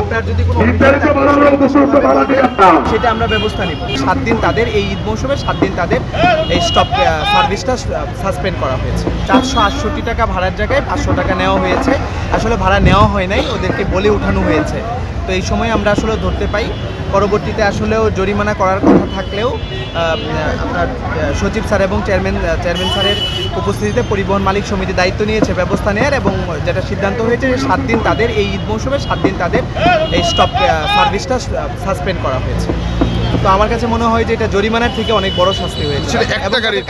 আপনার যদি কোনো সেটা আমরা ব্যবস্থা নিব। 7 দিন তাদের এই ঈদ মৌসুমে 7 দিন তাদের এই স্টপ সার্ভিসটা সাসপেন্ড করা হয়েছে। 468 টাকা ভাড়ার জায়গায় 500 টাকা নেওয়া হয়েছে। আসলে ভাড়া নেওয়া হয় নাই, ওদেরকে বলে উঠানো হয়েছে। তো এই সময় আমরা আসলে ধরতে পাই। পরবর্তীতে আসলেও জরিমানা করার কথা থাকলেও আপনার সচিব স্যার এবং চেয়ারম্যান স্যারের উপস্থিতিতে পরিবহন মালিক সমিতি দায়িত্ব নিয়েছে ব্যবস্থা নেওয়ার, এবং যেটা সিদ্ধান্ত হয়েছে যে 7 দিন তাদের এই ঈদ মৌসুমে 7 দিন তাদের এই স্টপ সার্ভিসটা সাসপেন্ড করা হয়েছে। তো আমার কাছে মনে হয় যে এটা জরিমানার থেকে অনেক বড় শাস্তি হয়েছে।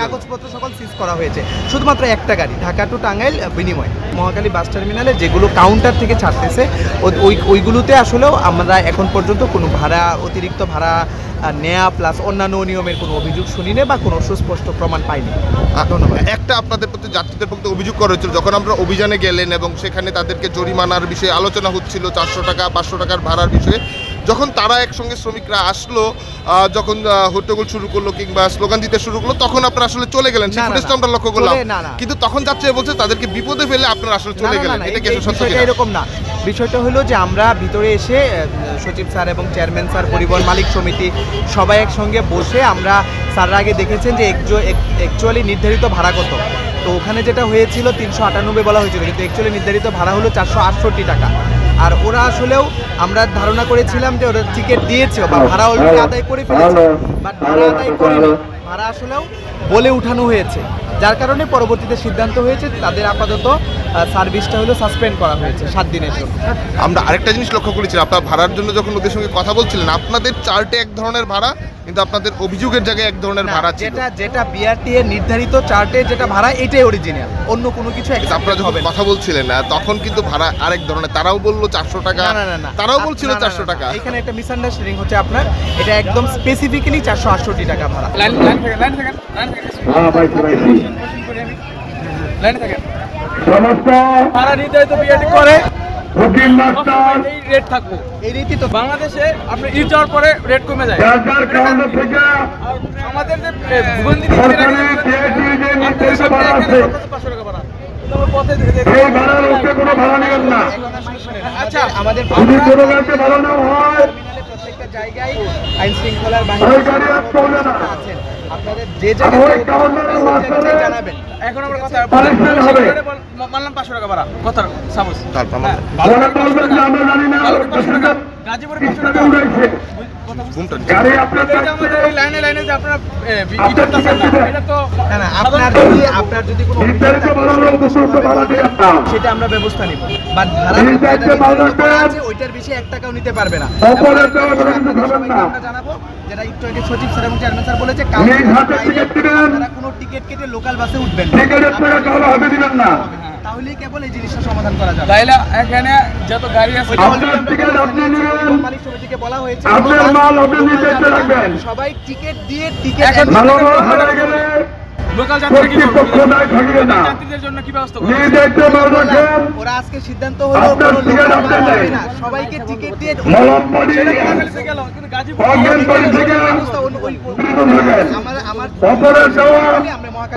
কাগজপত্র সকল সিজ করা হয়েছে, শুধুমাত্র একটা গাড়ি ঢাকা টু টাঙ্গাইল বিনিময়। মহাখালী বাস টার্মিনালে যেগুলো কাউন্টার থেকে ছাড়তেছে ওইগুলোতে আসলেও আমরা এখন পর্যন্ত কোনো ভাড়া অতিরিক্ত ভাড়া নেয়া প্লাস অন্যান্য নিয়মের কোনো অভিযোগ শুনিনি বা কোনো সুস্পষ্ট প্রমাণ পাইনি। ধন্যবাদ। একটা আপনাদের প্রতি যাত্রীদের পক্ষে অভিযোগ করা হয়েছিল, যখন আমরা অভিযানে গেলেন এবং সেখানে তাদেরকে জরিমানার বিষয়ে আলোচনা হচ্ছিল, 400 টাকা 500 টাকার ভাড়ার বিষয়ে, যখন তারা একসঙ্গে শ্রমিকরা আসলো, যখন হট্টগোল শুরু করলো কিংবা স্লোগান দিতে শুরু করলো, তখন আপনারা আসলে চলে গেলেন। সেই ফুটেজটা আমরা লক্ষ্য করলাম, কিন্তু তখন যাত্রীরা বলছে তাদেরকে বিপদে ফেলে আপনারা আসলে চলে গেলেন। এটা কি সত্য? এরকম না, বিষয়টা হলো যে আমরা ভিতরে এসে সচিব স্যার এবং চেয়ারম্যান স্যার, পরিবহন মালিক সমিতি সবাই একসঙ্গে বসে আমরা স্যাররা আগে দেখেছেন যে অ্যাকচুয়ালি নির্ধারিত ভাড়া কত। তো ওখানে যেটা হয়েছিল 398 বলা হয়েছিল, কিন্তু অ্যাকচুয়ালি নির্ধারিত ভাড়া হলো 468 টাকা। আর ওরা আসলেও আমরা ধারণা করেছিলাম যে ওরা টিকিট দিয়েছে বা ভাড়া অলরেডি আদায় করে ফেলেছে, বাট ভাড়া আদায় করেনি, ভাড়া আসলেও বলে উঠানো হয়েছে। যার কারণে পরবর্তীতে সিদ্ধান্ত হয়েছে তাদের আপাতত সার্ভিসটা হলো সাসপেন্ড করা হয়েছে 7 দিনের জন্য। আমরা আরেকটা জিনিস লক্ষ্য করেছি, আপনার ভাড়ার জন্য যখন ওদের সঙ্গে কথা বলছিলেন, আপনাদের চার্টে এক ধরনের ভাড়া, কিন্তু আপনাদের অভিযোগের জায়গায় এক ধরনের ভাড়া ছিল। যেটা বিআরটি এর নির্ধারিত চার্টে যেটা ভাড়া, এটাই অরিজিনাল, অন্য কোনো কিছু আপনারা যখন কথা বলছিলেন তখন কিন্তু ভাড়া আরেক ধরনের। তারাও বললো 400 টাকা, তারাও বলছিল 400 টাকা। এখানে একটা মিসআন্ডারস্ট্যান্ডিং হচ্ছে আপনার, এটা একদম স্পেসিফিক্যালি 468 টাকা ভাড়া। ভাড়া নির্ধারিত বিআরটি করে এই রেট থাকবো, এই রীতি তো বাংলাদেশে আপনি ঈদ যাওয়ার পরে রেট কমে যায়। আমাদের যে ভূগোলনীতি আচ্ছা, আমাদের প্রত্যেকটা জায়গায় আইন শৃঙ্খলার বাহিনী আছেন, আপনাদের যে জায়গায় জানাবেন। এখন আমরা কথা মানলাম 500 টাকা ভাড়া, কথা সাপোজ গাজীপুরে 500 টাকা আপনার যদি কোনো সেটা আমরা ব্যবস্থা নিব, বাট ভাড়া আছে ওইটার বেশি 1 টাকাও নিতে পারবে না। আমরা জানাবো, যেটা একটু আগে সচিব স্যার এবং চেয়ারম্যান স্যার বলেছে, আপনারা কোনো টিকিট কেটে লোকাল বাসে উঠবেন না, তাহলেই কেবল এই জিনিসটা সমাধান করা যাবে। তাইলে এখানে যত গাড়ি আছে মালিক সমিতিকে বলা হয়েছে সবাই টিকিট দিয়ে লোকাল যাত্রীদের জন্য কি ব্যবস্থা ওরা আজকে সিদ্ধান্ত হলো সবাইকে টিকিট দিয়ে আমরা মহাকাল